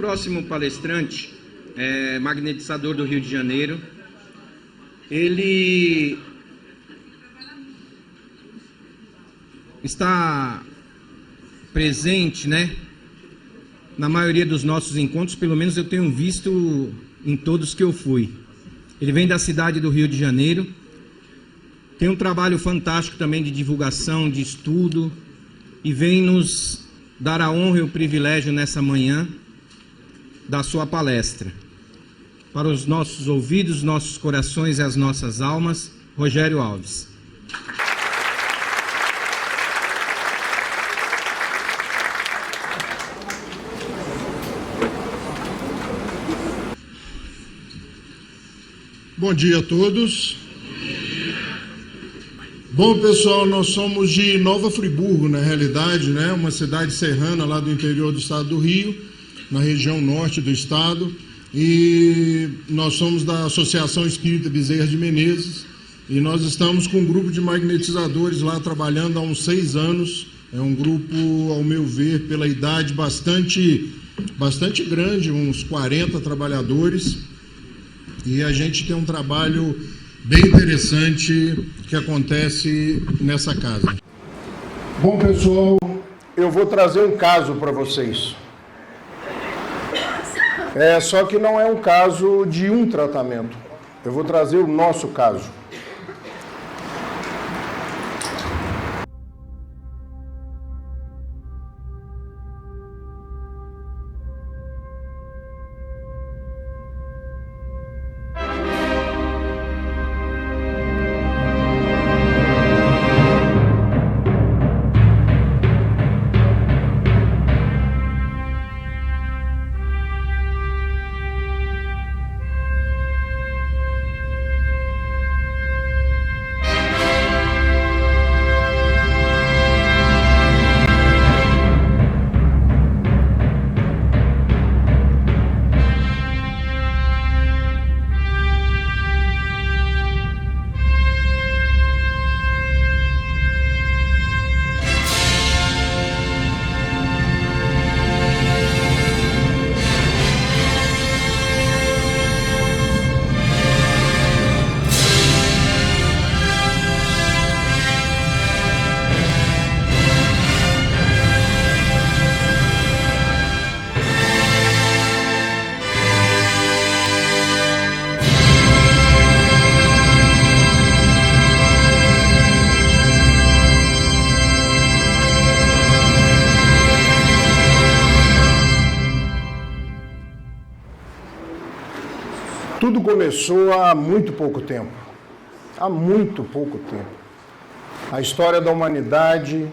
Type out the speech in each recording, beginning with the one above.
próximo palestrante é magnetizador do Rio de Janeiro. Ele está presente, né, na maioria dos nossos encontros, pelo menos eu tenho visto em todos que eu fui. Ele vem da cidade do Rio de Janeiro, tem um trabalho fantástico também de divulgação, de estudo, e vem nos dar a honra e o privilégio nessa manhã da sua palestra. Para os nossos ouvidos, nossos corações e as nossas almas, Rogério Alves. Bom dia a todos. Bom, pessoal, nós somos de Nova Friburgo, na realidade, né? Uma cidade serrana lá do interior do estado do Rio, na região norte do estado. E nós somos da Associação Espírita Bezerra de Menezes. E nós estamos com um grupo de magnetizadores lá trabalhando há uns 6 anos. É um grupo, ao meu ver, pela idade bastante grande, uns 40 trabalhadores. E a gente tem um trabalho bem interessante que acontece nessa casa. Bom, pessoal, eu vou trazer um caso para vocês. Só que não é um caso de um tratamento. Eu vou trazer o nosso caso. Tudo começou há muito pouco tempo. Há muito pouco tempo. A história da humanidade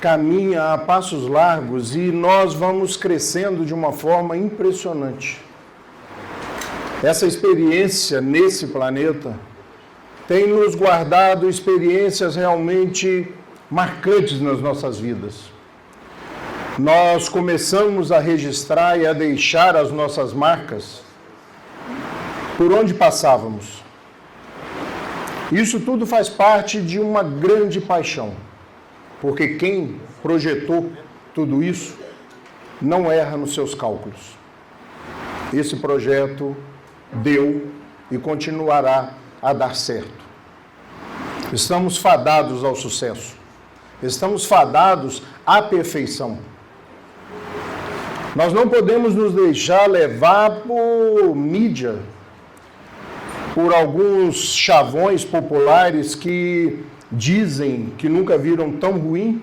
caminha a passos largos e nós vamos crescendo de uma forma impressionante. Essa experiência nesse planeta tem nos guardado experiências realmente marcantes nas nossas vidas. Nós começamos a registrar e a deixar as nossas marcas por onde passávamos. Isso tudo faz parte de uma grande paixão, porque quem projetou tudo isso não erra nos seus cálculos. Esse projeto deu e continuará a dar certo. Estamos fadados ao sucesso. Estamos fadados à perfeição. Nós não podemos nos deixar levar por mídia, por alguns chavões populares que dizem que nunca viram tão ruim,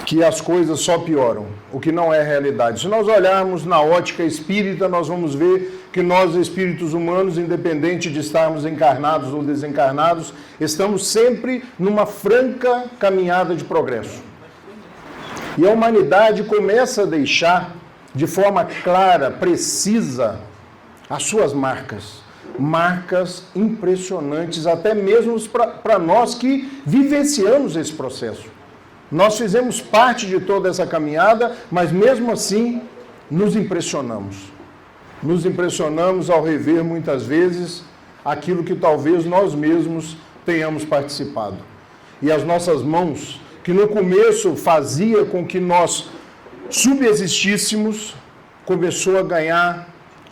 que as coisas só pioram, o que não é realidade. Se nós olharmos na ótica espírita, nós vamos ver que nós, espíritos humanos, independente de estarmos encarnados ou desencarnados, estamos sempre numa franca caminhada de progresso. E a humanidade começa a deixar de forma clara, precisa, as suas marcas. Marcas impressionantes, até mesmo para nós que vivenciamos esse processo. Nós fizemos parte de toda essa caminhada, mas mesmo assim nos impressionamos. Nos impressionamos ao rever muitas vezes aquilo que talvez nós mesmos tenhamos participado. E as nossas mãos, que no começo fazia com que nós subsistíssemos, começou a ganhar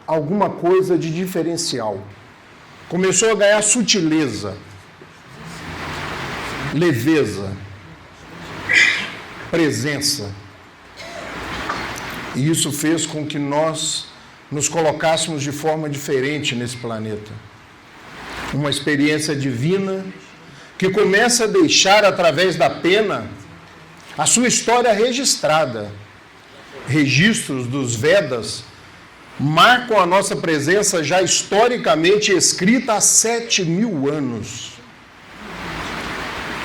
alguma coisa de diferencial. Começou a ganhar sutileza, leveza, presença. E isso fez com que nós nos colocássemos de forma diferente nesse planeta. Uma experiência divina que começa a deixar, através da pena, a sua história registrada. Registros dos Vedas marcam a nossa presença já historicamente escrita há 7.000 anos.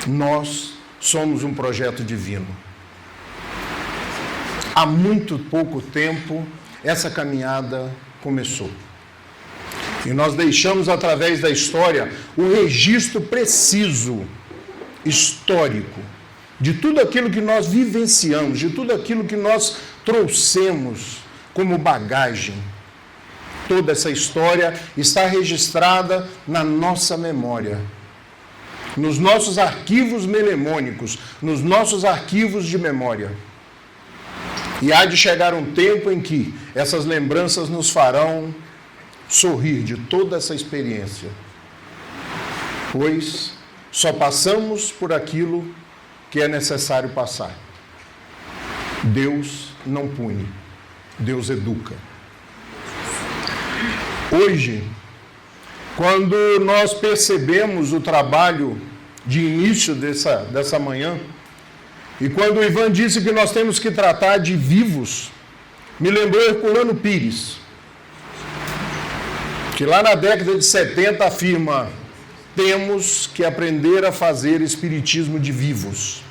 Nós somos um projeto divino. Há muito pouco tempo, essa caminhada começou. E nós deixamos, através da história, o registro preciso, histórico, de tudo aquilo que nós vivenciamos, de tudo aquilo que nós trouxemos como bagagem. Toda essa história está registrada na nossa memória, nos nossos arquivos mnemônicos, nos nossos arquivos de memória. E há de chegar um tempo em que essas lembranças nos farão sorrir de toda essa experiência, pois só passamos por aquilo que é necessário passar. Deus não pune, Deus educa. Hoje, quando nós percebemos o trabalho de início dessa manhã, e quando o Ivan disse que nós temos que tratar de vivos, me lembrou Herculano Pires, que lá na década de 70 afirma: temos que aprender a fazer espiritismo de vivos,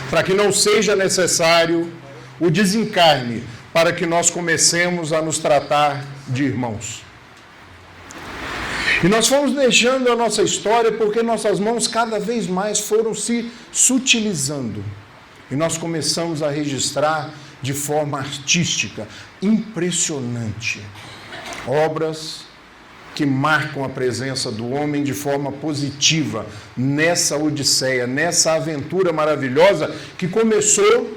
para que não seja necessário o desencarne, para que nós comecemos a nos tratar de irmãos. E nós fomos deixando a nossa história porque nossas mãos cada vez mais foram se sutilizando. E nós começamos a registrar de forma artística, impressionante, obras que marcam a presença do homem de forma positiva nessa odisseia, nessa aventura maravilhosa que começou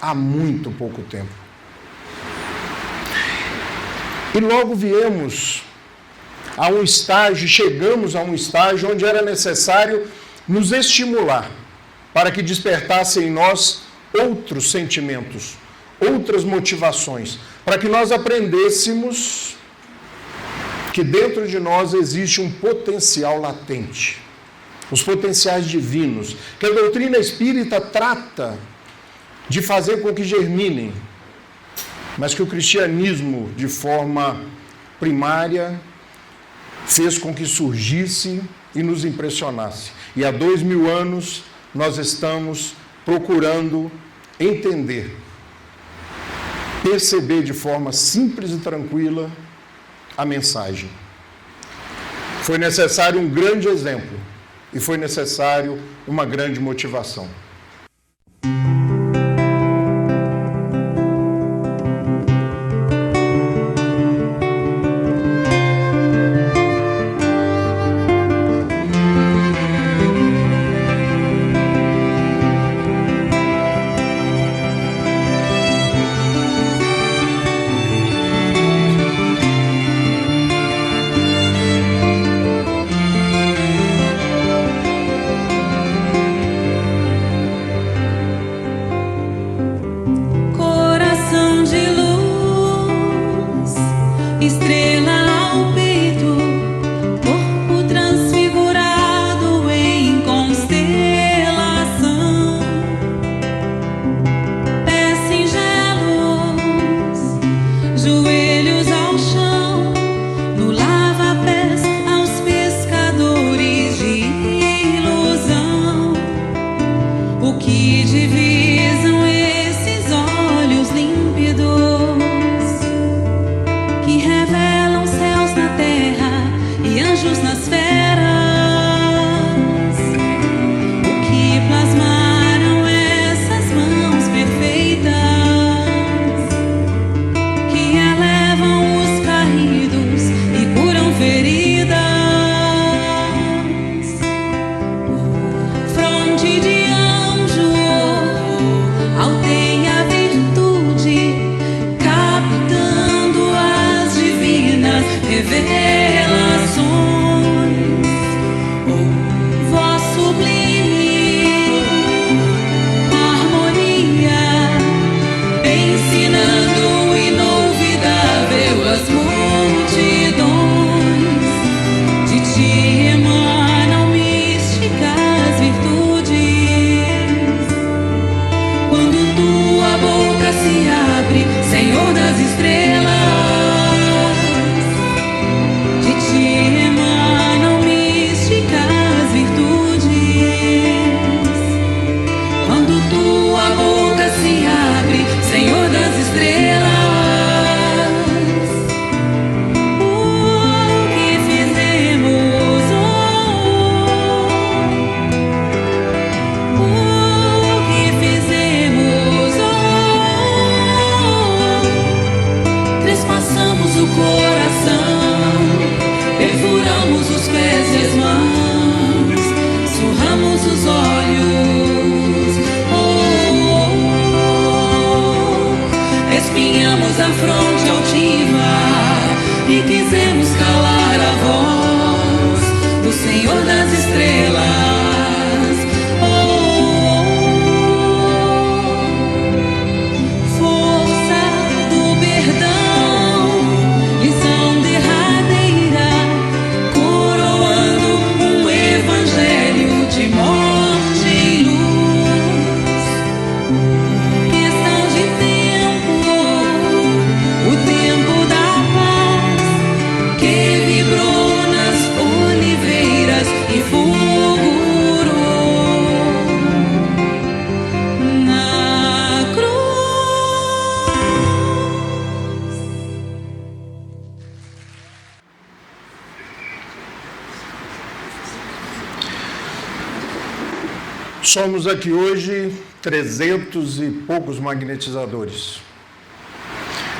há muito pouco tempo. E logo viemos a um estágio, chegamos a um estágio onde era necessário nos estimular para que despertasse em nós outros sentimentos, outras motivações, para que nós aprendêssemos que dentro de nós existe um potencial latente, os potenciais divinos, que a doutrina espírita trata de fazer com que germinem, mas que o cristianismo, de forma primária, fez com que surgisse e nos impressionasse. E há 2000 anos nós estamos procurando entender, perceber de forma simples e tranquila a mensagem. Foi necessário um grande exemplo e foi necessário uma grande motivação. Alteia a virtude, capta fizemos calar a voz do Senhor das estrelas. Força do perdão, lição derradeira, coroando um evangelho de morte em luz. Questão de tempo, o tempo da paz que vibrou nas oliveiras e fulgurou na cruz. Somos aqui hoje 300 e poucos magnetizadores.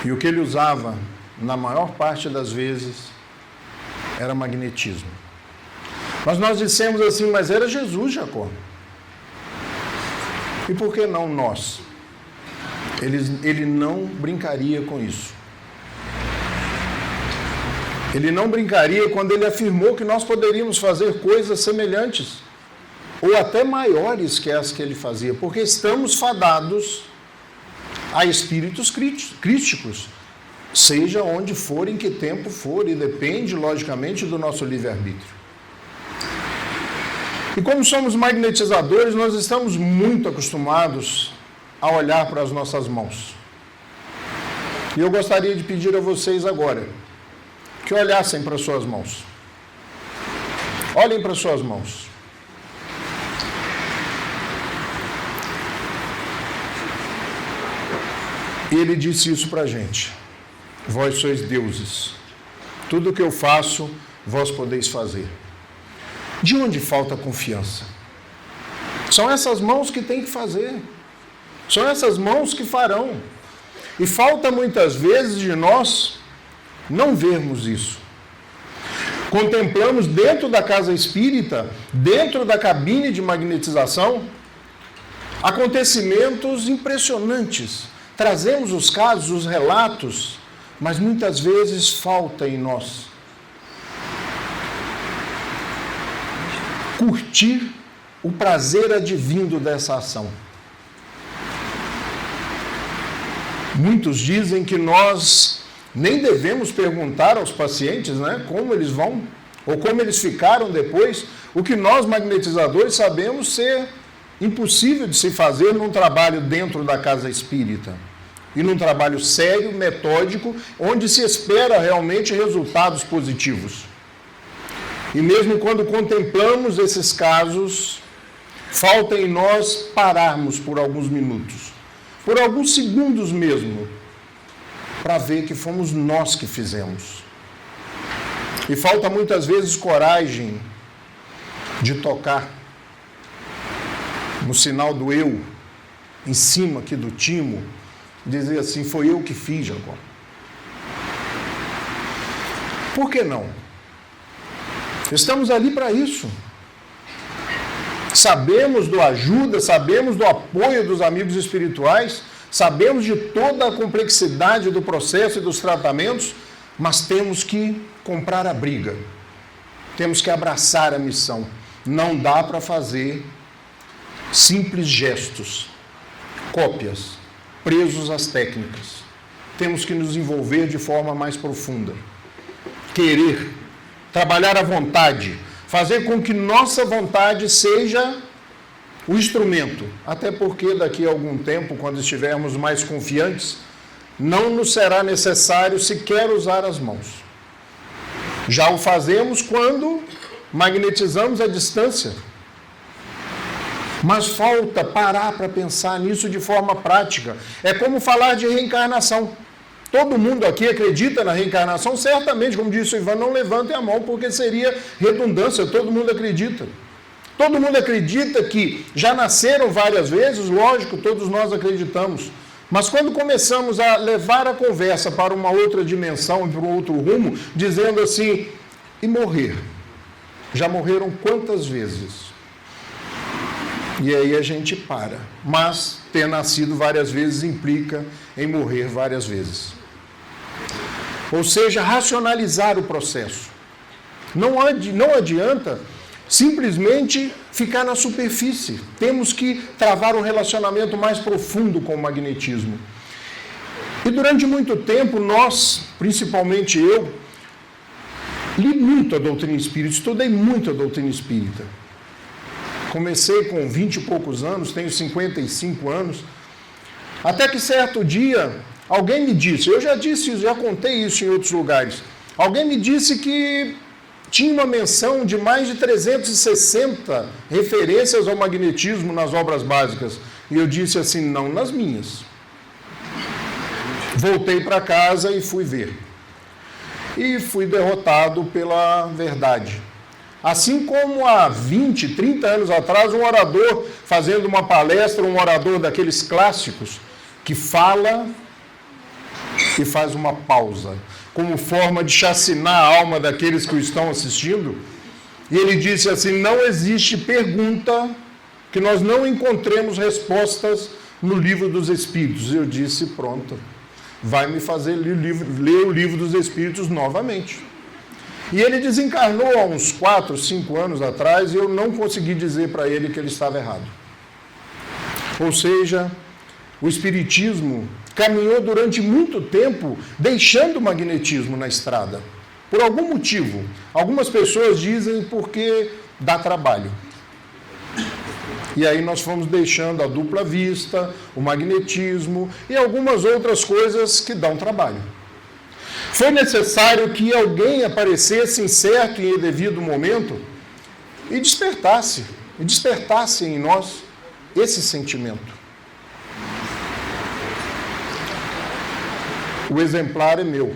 E o que ele usava, na maior parte das vezes, era magnetismo. Mas nós dissemos assim, mas era Jesus, Jacó. E por que não nós? Ele não brincaria com isso. Ele não brincaria quando ele afirmou que nós poderíamos fazer coisas semelhantes ou até maiores que as que ele fazia, porque estamos fadados a espíritos crísticos, seja onde for, em que tempo for, e depende, logicamente, do nosso livre-arbítrio. E como somos magnetizadores, nós estamos muito acostumados a olhar para as nossas mãos. E eu gostaria de pedir a vocês agora que olhassem para as suas mãos. Olhem para as suas mãos. E ele disse isso para a gente. Vós sois deuses. Tudo o que eu faço, vós podeis fazer. De onde falta confiança? São essas mãos que têm que fazer. São essas mãos que farão. E falta muitas vezes de nós não vermos isso. Contemplamos dentro da casa espírita, dentro da cabine de magnetização, acontecimentos impressionantes. Trazemos os casos, os relatos, mas muitas vezes falta em nós curtir o prazer advindo dessa ação. Muitos dizem que nós nem devemos perguntar aos pacientes, né, como eles vão ou como eles ficaram depois, o que nós magnetizadores sabemos ser impossível de se fazer num trabalho dentro da casa espírita. E num trabalho sério, metódico, onde se espera realmente resultados positivos. E mesmo quando contemplamos esses casos, falta em nós pararmos por alguns minutos, por alguns segundos mesmo, para ver que fomos nós que fizemos. E falta muitas vezes coragem de tocar no sinal do eu, em cima aqui do timo, dizer assim, foi eu que fiz, Jacó. Por que não? Estamos ali para isso. Sabemos do ajuda, sabemos do apoio dos amigos espirituais, sabemos de toda a complexidade do processo e dos tratamentos, mas temos que comprar a briga. Temos que abraçar a missão. Não dá para fazer simples gestos, cópias, presos às técnicas. Temos que nos envolver de forma mais profunda. Querer, trabalhar à vontade, fazer com que nossa vontade seja o instrumento. Até porque daqui a algum tempo, quando estivermos mais confiantes, não nos será necessário sequer usar as mãos. Já o fazemos quando magnetizamos a distância. Mas falta parar para pensar nisso de forma prática. É como falar de reencarnação. Todo mundo aqui acredita na reencarnação? Certamente, como disse o Ivan, não levantem a mão, porque seria redundância. Todo mundo acredita. Todo mundo acredita que já nasceram várias vezes, lógico, todos nós acreditamos. Mas quando começamos a levar a conversa para uma outra dimensão, para um outro rumo, dizendo assim, e morrer? Já morreram quantas vezes? E aí a gente para. Mas ter nascido várias vezes implica em morrer várias vezes. Ou seja, racionalizar o processo. Não adianta simplesmente ficar na superfície. Temos que travar um relacionamento mais profundo com o magnetismo. E durante muito tempo, nós, principalmente eu, li muito a doutrina espírita, estudei muito a doutrina espírita. Comecei com 20 e poucos anos, tenho 55 anos, até que certo dia, alguém me disse, eu já contei isso em outros lugares, alguém me disse que tinha uma menção de mais de 360 referências ao magnetismo nas obras básicas. E eu disse assim, não nas minhas. Voltei para casa e fui ver. E fui derrotado pela verdade. Assim como há 20, 30 anos atrás, um orador fazendo uma palestra, um orador daqueles clássicos, que fala e faz uma pausa, como forma de chacinar a alma daqueles que o estão assistindo. E ele disse assim, não existe pergunta que nós não encontremos respostas no livro dos Espíritos. Eu disse, pronto, vai me fazer ler o livro dos Espíritos novamente. E ele desencarnou há uns 4, 5 anos atrás e eu não consegui dizer para ele que ele estava errado. Ou seja, o Espiritismo caminhou durante muito tempo deixando o magnetismo na estrada. Por algum motivo. Algumas pessoas dizem porque dá trabalho. E aí nós fomos deixando a dupla vista, o magnetismo e algumas outras coisas que dão trabalho. Foi necessário que alguém aparecesse em certo e devido momento e despertasse em nós esse sentimento. O exemplar é meu.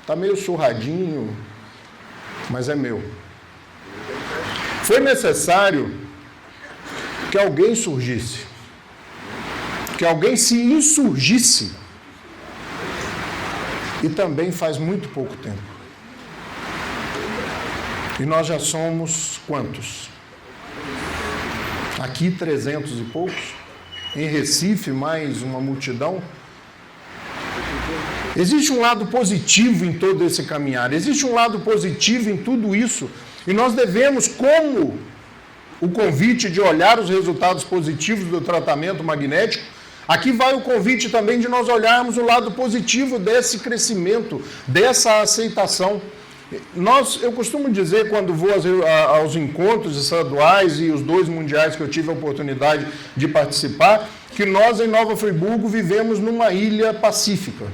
Está meio surradinho, mas é meu. Foi necessário que alguém surgisse, que alguém se insurgisse. E também faz muito pouco tempo. E nós já somos quantos? Aqui 300 e poucos. Em Recife, mais uma multidão. Existe um lado positivo em todo esse caminhar, existe um lado positivo em tudo isso, e nós devemos, como o convite de olhar os resultados positivos do tratamento magnético, aqui vai o convite também de nós olharmos o lado positivo desse crescimento, dessa aceitação. Eu costumo dizer, quando vou aos encontros estaduais e os 2 mundiais que eu tive a oportunidade de participar, que nós em Nova Friburgo vivemos numa ilha pacífica.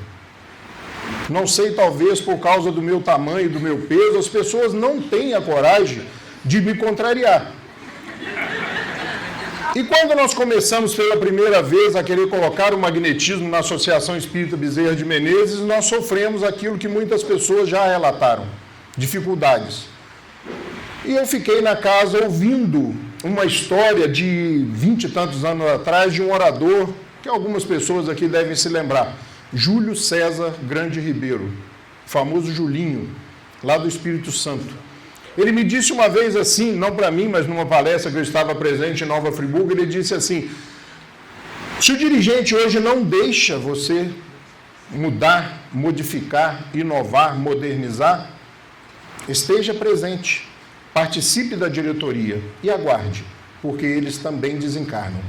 Não sei, talvez por causa do meu tamanho e do meu peso, as pessoas não têm a coragem de me contrariar. E quando nós começamos pela primeira vez a querer colocar o magnetismo na Associação Espírita Bezerra de Menezes, nós sofremos aquilo que muitas pessoas já relataram, dificuldades. E eu fiquei na casa ouvindo uma história de 20 e tantos anos atrás de um orador, que algumas pessoas aqui devem se lembrar, Júlio César Grande Ribeiro, famoso Julinho, lá do Espírito Santo. Ele me disse uma vez assim, não para mim, mas numa palestra que eu estava presente em Nova Friburgo, ele disse assim, se o dirigente hoje não deixa você mudar, modificar, inovar, modernizar, esteja presente, participe da diretoria e aguarde, porque eles também desencarnam.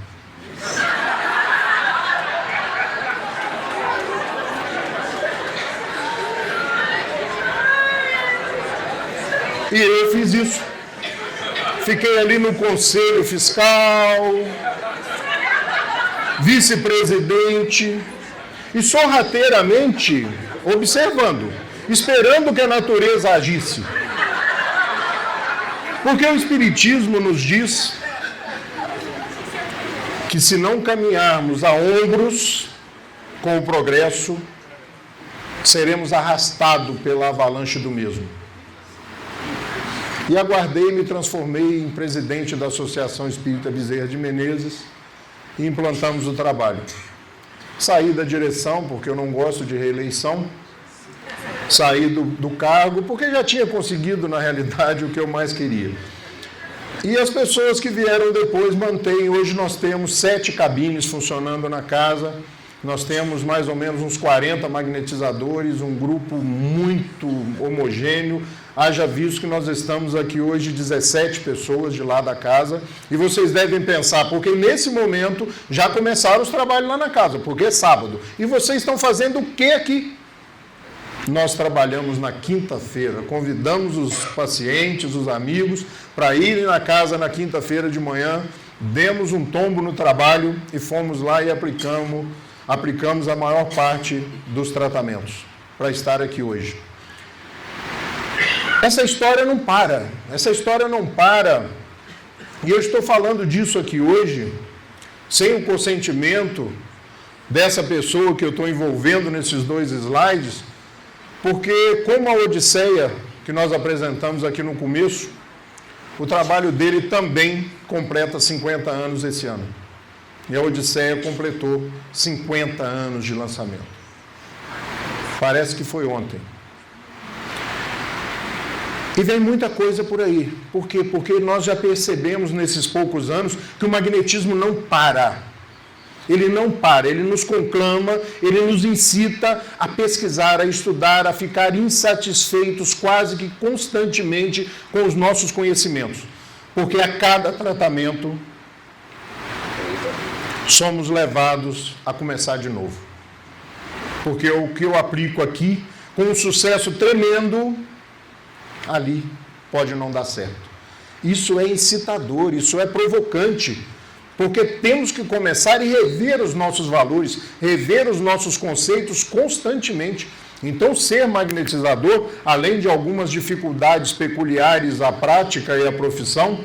E eu fiz isso. Fiquei ali no Conselho Fiscal, vice-presidente, e sorrateiramente observando, esperando que a natureza agisse. Porque o Espiritismo nos diz que se não caminharmos a ombros com o progresso, seremos arrastados pela avalanche do mesmo. E aguardei e me transformei em presidente da Associação Espírita Bezerra de Menezes e implantamos o trabalho. Saí da direção, porque eu não gosto de reeleição, saí do cargo, porque já tinha conseguido, na realidade, o que eu mais queria. E as pessoas que vieram depois mantêm. Hoje nós temos 7 cabines funcionando na casa, Nós temos mais ou menos uns 40 magnetizadores, um grupo muito homogêneo. Haja visto que nós estamos aqui hoje 17 pessoas de lá da casa, e vocês devem pensar, porque nesse momento já começaram os trabalhos lá na casa, porque é sábado. E vocês estão fazendo o que aqui? Nós trabalhamos na quinta-feira, convidamos os pacientes, os amigos, para irem na casa na quinta-feira de manhã, demos um tombo no trabalho e fomos lá e aplicamos a maior parte dos tratamentos para estar aqui hoje. Essa história não para, e eu estou falando disso aqui hoje, sem o consentimento dessa pessoa que eu estou envolvendo nesses 2 slides, porque como a Odisseia, que nós apresentamos aqui no começo, o trabalho dele também completa 50 anos esse ano. E a Odisseia completou 50 anos de lançamento. Parece que foi ontem. E vem muita coisa por aí. Por quê? Porque nós já percebemos nesses poucos anos que o magnetismo não para. Ele não para, ele nos conclama, ele nos incita a pesquisar, a estudar, a ficar insatisfeitos quase que constantemente com os nossos conhecimentos. Porque a cada tratamento somos levados a começar de novo. Porque o que eu aplico aqui, com um sucesso tremendo, ali pode não dar certo. Isso é incitador, isso é provocante, porque temos que começar e rever os nossos valores, rever os nossos conceitos constantemente. Então, ser magnetizador, além de algumas dificuldades peculiares à prática e à profissão,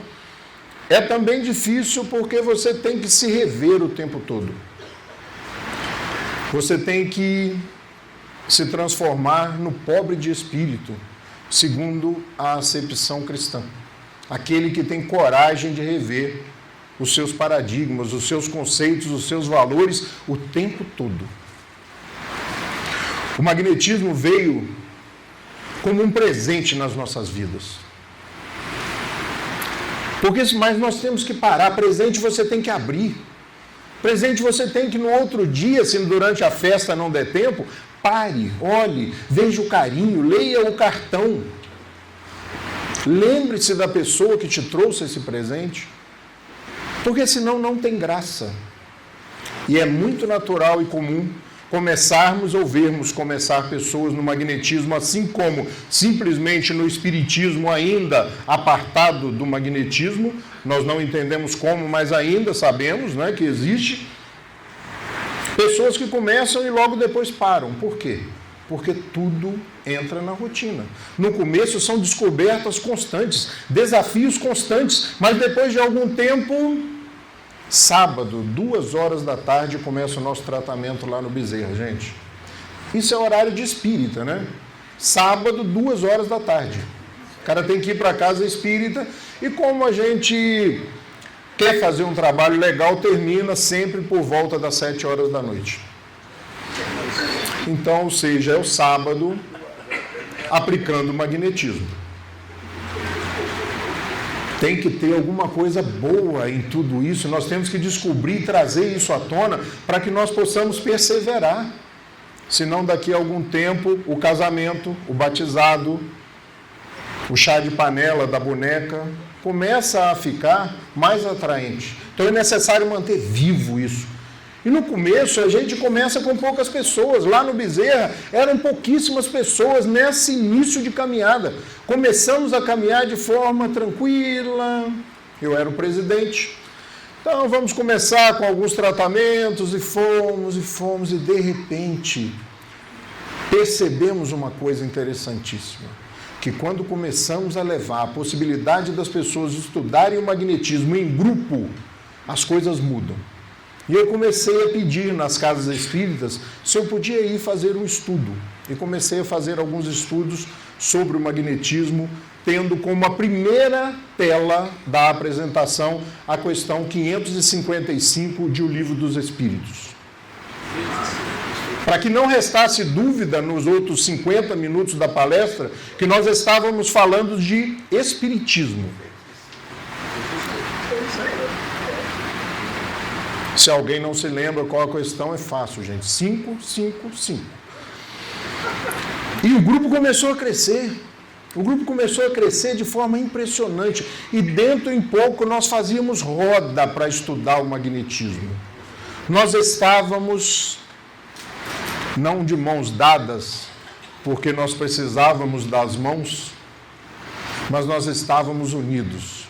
é também difícil porque você tem que se rever o tempo todo. Você tem que se transformar no pobre de espírito, segundo a acepção cristã. Aquele que tem coragem de rever os seus paradigmas, os seus conceitos, os seus valores o tempo todo. O magnetismo veio como um presente nas nossas vidas. Mas nós temos que parar. Presente você tem que abrir. Presente você tem que no outro dia, se durante a festa não der tempo, pare, olhe, veja o carinho, leia o cartão. Lembre-se da pessoa que te trouxe esse presente. Porque senão não tem graça. E é muito natural e comum começarmos ou vermos começar pessoas no magnetismo, assim como simplesmente no espiritismo, ainda apartado do magnetismo. Nós não entendemos como, mas ainda sabemos, né, que existe. Pessoas que começam e logo depois param. Por quê? Porque tudo entra na rotina. No começo são descobertas constantes, desafios constantes, mas depois de algum tempo, sábado, 14h, começa o nosso tratamento lá no Bezerra, gente. Isso é horário de espírita, né? Sábado, 14h. O cara tem que ir para casa espírita, e como a gente quer fazer um trabalho legal, termina sempre por volta das 19h. Então, ou seja, é o sábado aplicando magnetismo. Tem que ter alguma coisa boa em tudo isso, nós temos que descobrir e trazer isso à tona para que nós possamos perseverar. Senão, daqui a algum tempo, o casamento, o batizado, o chá de panela da boneca, começa a ficar mais atraente. Então é necessário manter vivo isso. E no começo a gente começa com poucas pessoas. Lá no Bezerra eram pouquíssimas pessoas nesse início de caminhada. Começamos a caminhar de forma tranquila. Eu era o presidente. Então vamos começar com alguns tratamentos e fomos e de repente percebemos uma coisa interessantíssima. Que quando começamos a levar a possibilidade das pessoas estudarem o magnetismo em grupo, as coisas mudam. E eu comecei a pedir nas casas espíritas se eu podia ir fazer um estudo. E comecei a fazer alguns estudos sobre o magnetismo, tendo como a primeira tela da apresentação a questão 555 de O Livro dos Espíritos. Para que não restasse dúvida nos outros 50 minutos da palestra, que nós estávamos falando de espiritismo. Se alguém não se lembra qual a questão, é fácil, gente. 5, 5, 5. E o grupo começou a crescer. O grupo começou a crescer de forma impressionante. E dentro em pouco nós fazíamos roda para estudar o magnetismo. Nós estávamos, não de mãos dadas, porque nós precisávamos das mãos, mas nós estávamos unidos.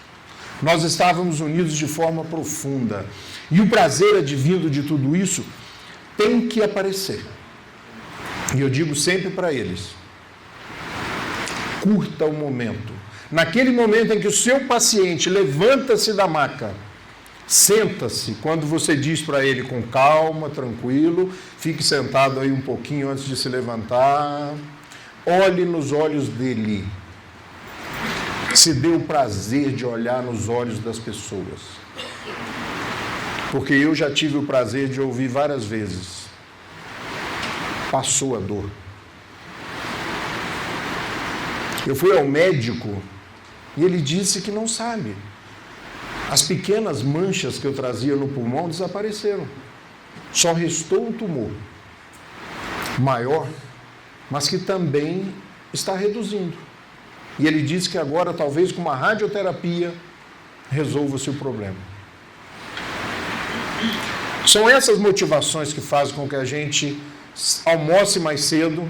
Nós estávamos unidos de forma profunda. E o prazer advindo de tudo isso tem que aparecer. E eu digo sempre para eles, curta o momento. Naquele momento em que o seu paciente levanta-se da maca, senta-se, quando você diz para ele com calma, tranquilo, fique sentado aí um pouquinho antes de se levantar, olhe nos olhos dele. Se dê o prazer de olhar nos olhos das pessoas. Porque eu já tive o prazer de ouvir várias vezes. Passou a dor. Eu fui ao médico e ele disse que não sabe. As pequenas manchas que eu trazia no pulmão desapareceram. Só restou um tumor maior, mas que também está reduzindo. E ele disse que agora, talvez com uma radioterapia, resolva-se o problema. São essas motivações que fazem com que a gente almoce mais cedo,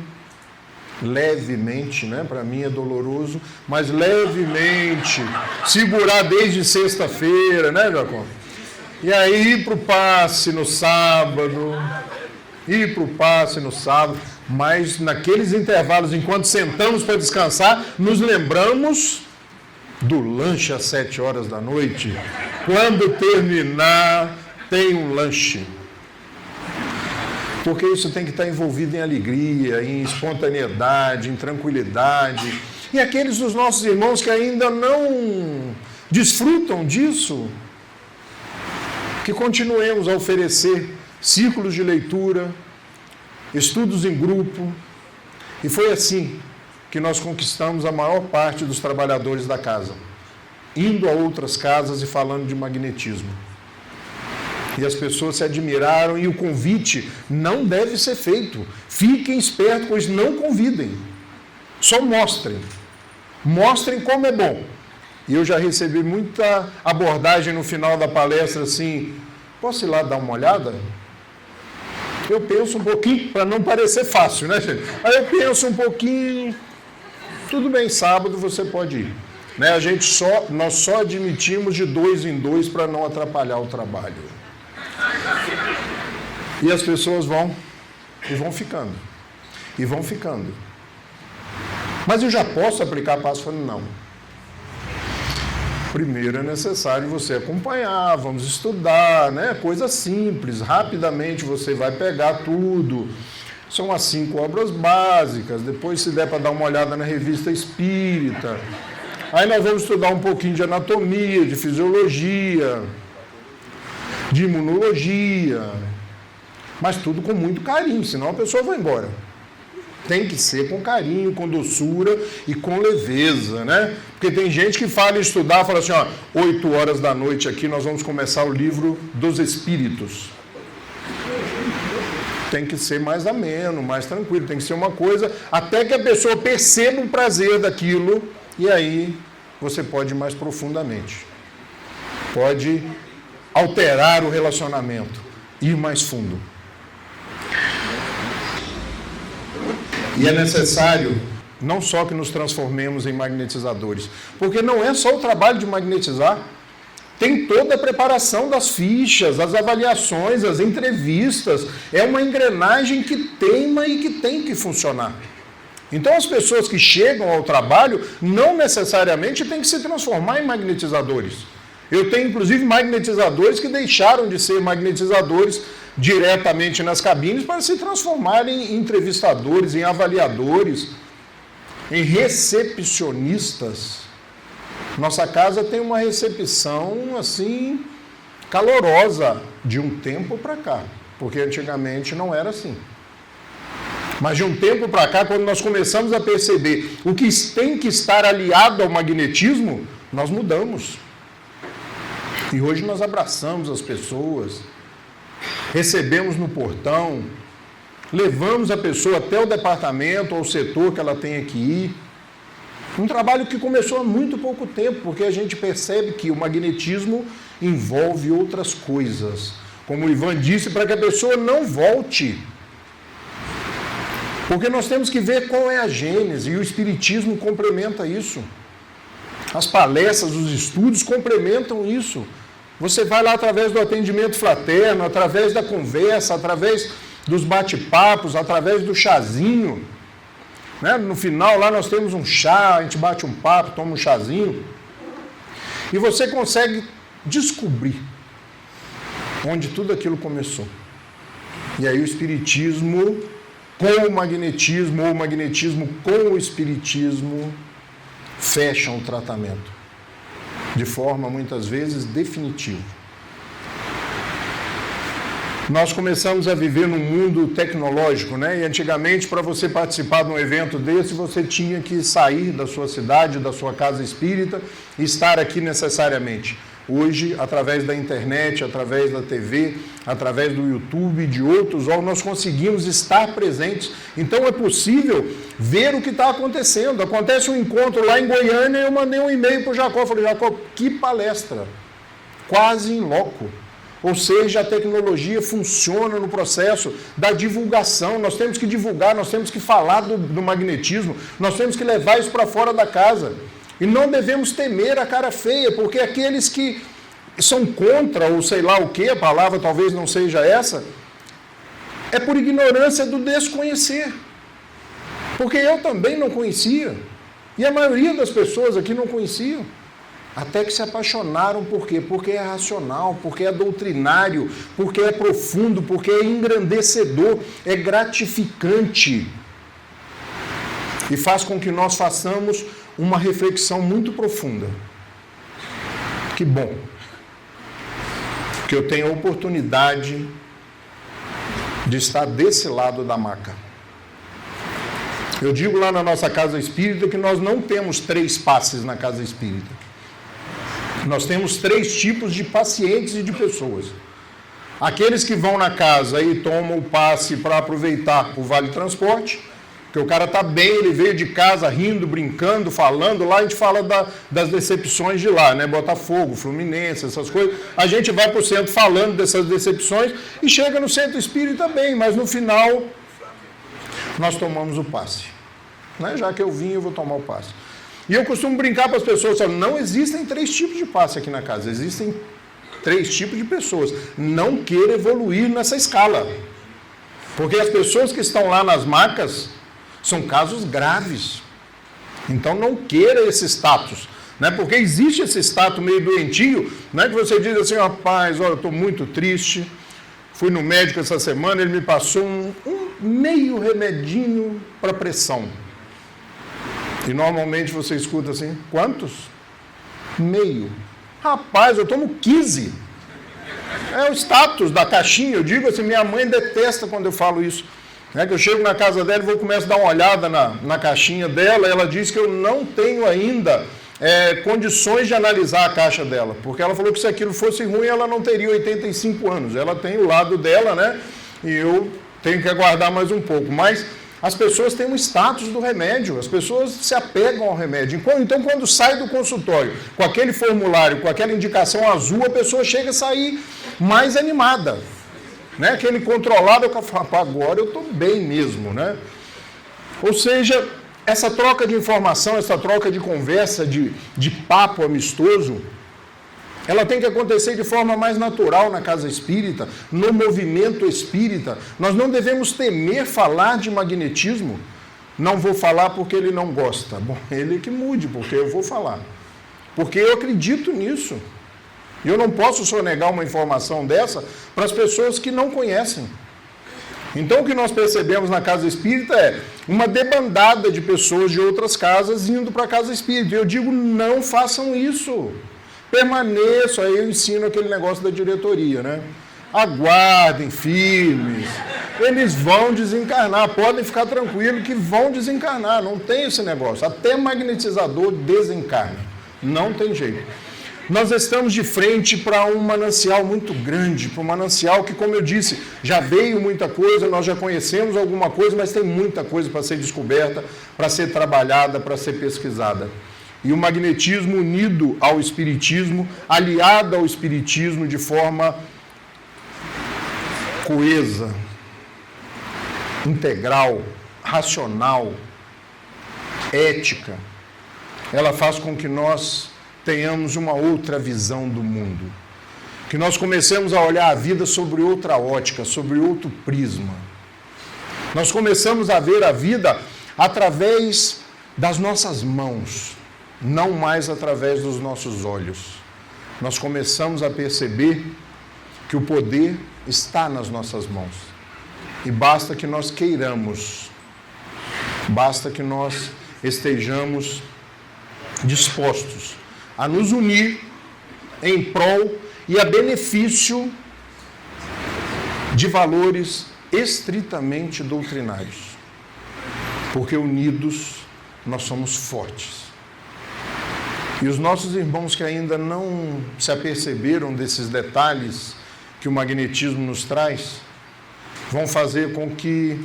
levemente, né? Para mim é doloroso, mas levemente, segurar desde sexta-feira, né, Jacó? E aí ir para o passe no sábado, mas naqueles intervalos, enquanto sentamos para descansar, nos lembramos do lanche às 7 horas da noite. Quando terminar, tem um lanche. Porque isso tem que estar envolvido em alegria, em espontaneidade, em tranquilidade. E aqueles dos nossos irmãos que ainda não desfrutam disso, que continuemos a oferecer círculos de leitura, estudos em grupo. E foi assim que nós conquistamos a maior parte dos trabalhadores da casa, indo a outras casas e falando de magnetismo. E as pessoas se admiraram e o convite não deve ser feito. Fiquem espertos, pois não convidem. Só mostrem. Mostrem como é bom. E eu já recebi muita abordagem no final da palestra assim, posso ir lá dar uma olhada? Eu penso um pouquinho, para não parecer fácil, né, gente? Aí eu penso um pouquinho, tudo bem, sábado você pode ir. Né? Nós só admitimos de 2 em 2 para não atrapalhar o trabalho. E as pessoas vão ficando. E vão ficando. Mas eu já posso aplicar passo? Falando, não. Primeiro é necessário você acompanhar, vamos estudar, né? Coisa simples, rapidamente você vai pegar tudo. São as 5 obras básicas, depois se der para dar uma olhada na revista espírita. Aí nós vamos estudar um pouquinho de anatomia, de fisiologia, de imunologia, mas tudo com muito carinho, senão a pessoa vai embora. Tem que ser com carinho, com doçura e com leveza, né? Porque tem gente que fala em estudar, fala assim, 8 horas da noite aqui nós vamos começar o livro dos Espíritos. Tem que ser mais ameno, mais tranquilo, tem que ser uma coisa, até que a pessoa perceba o prazer daquilo, e aí você pode ir mais profundamente. Pode alterar o relacionamento, ir mais fundo. E é necessário não só que nos transformemos em magnetizadores, porque não é só o trabalho de magnetizar, tem toda a preparação das fichas, as avaliações, as entrevistas, é uma engrenagem que teima e que tem que funcionar. Então as pessoas que chegam ao trabalho não necessariamente têm que se transformar em magnetizadores. Eu tenho inclusive magnetizadores que deixaram de ser magnetizadores diretamente nas cabines para se transformarem em entrevistadores, em avaliadores, em recepcionistas. Nossa casa tem uma recepção assim calorosa de um tempo para cá, porque antigamente não era assim. Mas de um tempo para cá, quando nós começamos a perceber o que tem que estar aliado ao magnetismo, nós mudamos. E hoje nós abraçamos as pessoas, recebemos no portão, levamos a pessoa até o departamento ou o setor que ela tenha que ir. Um trabalho que começou há muito pouco tempo, porque a gente percebe que o magnetismo envolve outras coisas. Como o Ivan disse, para que a pessoa não volte. Porque nós temos que ver qual é a gênese, e o Espiritismo complementa isso. As palestras, os estudos complementam isso. Você vai lá através do atendimento fraterno, através da conversa, através dos bate-papos, através do chazinho. Né? No final lá nós temos um chá, a gente bate um papo, toma um chazinho. E você consegue descobrir onde tudo aquilo começou. E aí o Espiritismo com o magnetismo, ou o magnetismo com o Espiritismo, fecham o tratamento. De forma, muitas vezes, definitiva. Nós começamos a viver num mundo tecnológico, né? E antigamente, para você participar de um evento desse, você tinha que sair da sua cidade, da sua casa espírita e estar aqui necessariamente. Hoje, através da internet, através da TV, através do YouTube e de outros órgãos, nós conseguimos estar presentes. Então é possível ver o que está acontecendo. Acontece um encontro lá em Goiânia e eu mandei um e-mail para o Jacó. Falei, Jacó, que palestra! Quase em loco. Ou seja, a tecnologia funciona no processo da divulgação. Nós temos que divulgar, nós temos que falar do magnetismo, nós temos que levar isso para fora da casa. E não devemos temer a cara feia, porque aqueles que são contra, ou sei lá o que, a palavra talvez não seja essa, é por ignorância do desconhecer. Porque eu também não conhecia, e a maioria das pessoas aqui não conheciam. Até que se apaixonaram, por quê? Porque é racional, porque é doutrinário, porque é profundo, porque é engrandecedor, é gratificante. E faz com que nós façamos uma reflexão muito profunda. Que bom que eu tenho a oportunidade de estar desse lado da maca. Eu digo lá na nossa casa espírita que nós não temos 3 passes na casa espírita. Nós temos 3 tipos de pacientes e de pessoas. Aqueles que vão na casa e tomam o passe para aproveitar o Vale Transporte, que o cara está bem, ele veio de casa rindo, brincando, falando, lá a gente fala das decepções de lá, né? Botafogo, Fluminense, essas coisas. A gente vai para o centro falando dessas decepções e chega no centro espírita bem, mas no final nós tomamos o passe. Né? Já que eu vim, eu vou tomar o passe. E eu costumo brincar para as pessoas, não existem 3 tipos de passe aqui na casa, existem 3 tipos de pessoas. Não queira evoluir nessa escala. Porque as pessoas que estão lá nas macas são casos graves. Então não queira esse status, né? Porque existe esse status meio doentio, né? Que você diz assim, rapaz, olha, eu estou muito triste, fui no médico essa semana, ele me passou um meio remedinho para pressão. E normalmente você escuta assim, quantos? Meio. Rapaz, eu tomo 15. É o status da caixinha, eu digo assim, minha mãe detesta quando eu falo isso. Que eu chego na casa dela e começo a dar uma olhada na caixinha dela, ela diz que eu não tenho ainda condições de analisar a caixa dela, porque ela falou que se aquilo fosse ruim, ela não teria 85 anos. Ela tem o lado dela, né? E eu tenho que aguardar mais um pouco. Mas as pessoas têm um status do remédio, as pessoas se apegam ao remédio. Então, quando sai do consultório com aquele formulário, com aquela indicação azul, a pessoa chega a sair mais animada. Né? Aquele controlado, eu falo, agora eu estou bem mesmo, né? Ou seja, essa troca de informação, essa troca de conversa, de papo amistoso, ela tem que acontecer de forma mais natural na casa espírita, no movimento espírita. Nós não devemos temer falar de magnetismo. Não vou falar porque ele não gosta. Bom, ele que mude, porque eu vou falar. Porque eu acredito nisso. E eu não posso sonegar uma informação dessa para as pessoas que não conhecem. Então, o que nós percebemos na casa espírita é uma debandada de pessoas de outras casas indo para a casa espírita. E eu digo, não façam isso. Permaneçam, aí eu ensino aquele negócio da diretoria, né? Aguardem, firmes. Eles vão desencarnar, podem ficar tranquilos que vão desencarnar, não tem esse negócio. Até magnetizador desencarna, não tem jeito. Nós estamos de frente para um manancial muito grande, para um manancial que, como eu disse, já veio muita coisa, nós já conhecemos alguma coisa, mas tem muita coisa para ser descoberta, para ser trabalhada, para ser pesquisada. E o magnetismo unido ao espiritismo, aliado ao espiritismo de forma coesa, integral, racional, ética, ela faz com que nós tenhamos uma outra visão do mundo, que nós comecemos a olhar a vida sobre outra ótica, sobre outro prisma. Nós começamos a ver a vida através das nossas mãos, não mais através dos nossos olhos. Nós começamos a perceber que o poder está nas nossas mãos. E basta que nós queiramos, basta que nós estejamos dispostos a nos unir em prol e a benefício de valores estritamente doutrinários. Porque unidos nós somos fortes. E os nossos irmãos que ainda não se aperceberam desses detalhes que o magnetismo nos traz, vão fazer com que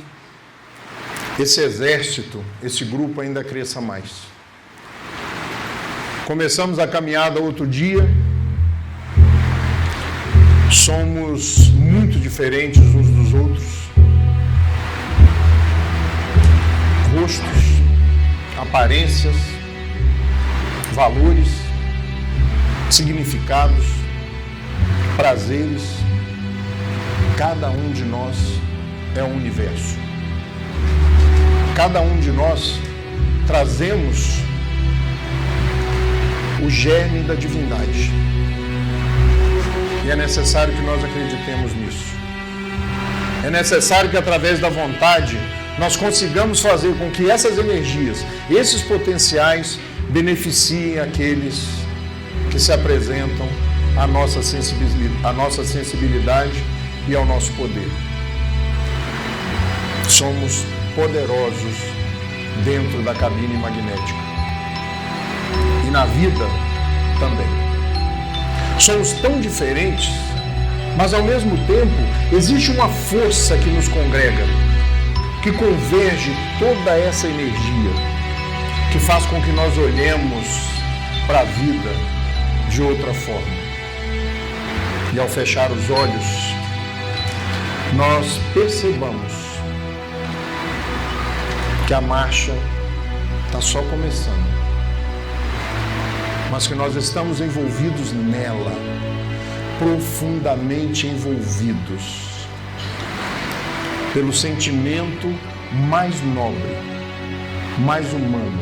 esse exército, esse grupo ainda cresça mais. Começamos a caminhada outro dia, somos muito diferentes uns dos outros, rostos, aparências, valores, significados, prazeres, cada um de nós é um universo. Cada um de nós trazemos o germe da divindade. E é necessário que nós acreditemos nisso. É necessário que através da vontade nós consigamos fazer com que essas energias, esses potenciais, beneficiem aqueles que se apresentam à nossa sensibilidade e ao nosso poder. Somos poderosos dentro da cabine magnética. E na vida também. Somos tão diferentes, mas ao mesmo tempo existe uma força que nos congrega, que converge toda essa energia, que faz com que nós olhemos para a vida de outra forma. E ao fechar os olhos, nós percebamos que a marcha está só começando, mas que nós estamos envolvidos nela, profundamente envolvidos pelo sentimento mais nobre, mais humano,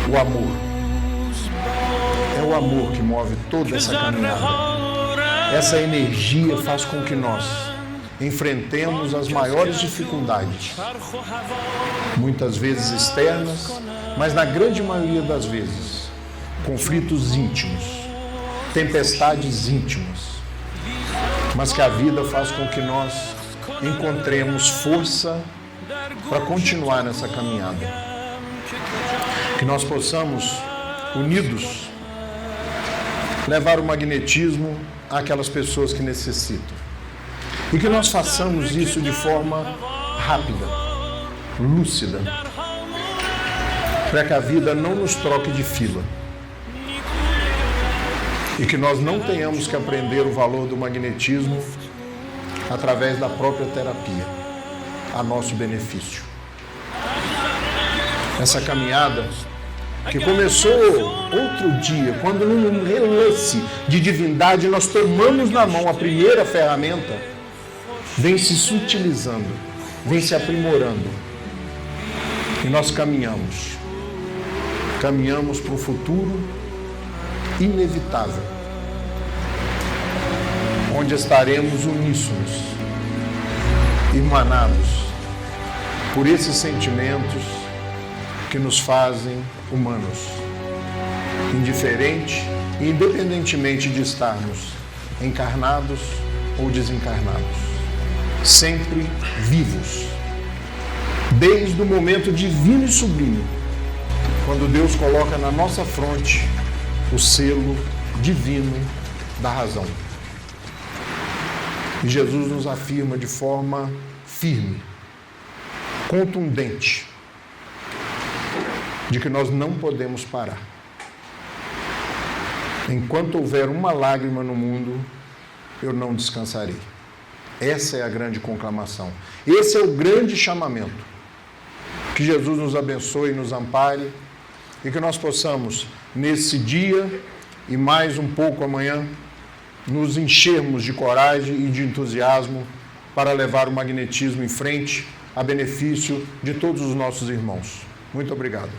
o amor. É o amor que move toda essa caminhada. Essa energia faz com que nós enfrentemos as maiores dificuldades, muitas vezes externas, mas na grande maioria das vezes, conflitos íntimos, tempestades íntimas, mas que a vida faz com que nós encontremos força para continuar nessa caminhada. Que nós possamos, unidos, levar o magnetismo àquelas pessoas que necessitam. E que nós façamos isso de forma rápida, lúcida, para que a vida não nos troque de fila. E que nós não tenhamos que aprender o valor do magnetismo através da própria terapia, a nosso benefício. Essa caminhada que começou outro dia, quando num relance de divindade nós tomamos na mão a primeira ferramenta, vem se sutilizando, vem se aprimorando. E nós caminhamos para um futuro inevitável, onde estaremos uníssonos, irmanados por esses sentimentos que nos fazem humanos, indiferente e independentemente de estarmos encarnados ou desencarnados, sempre vivos, desde o momento divino e sublime quando Deus coloca na nossa fronte o selo divino da razão. E Jesus nos afirma de forma firme, contundente, de que nós não podemos parar. Enquanto houver uma lágrima no mundo, eu não descansarei. Essa é a grande conclamação. Esse é o grande chamamento. Que Jesus nos abençoe e nos ampare e que nós possamos, nesse dia e mais um pouco amanhã, nos enchermos de coragem e de entusiasmo para levar o magnetismo em frente a benefício de todos os nossos irmãos. Muito obrigado.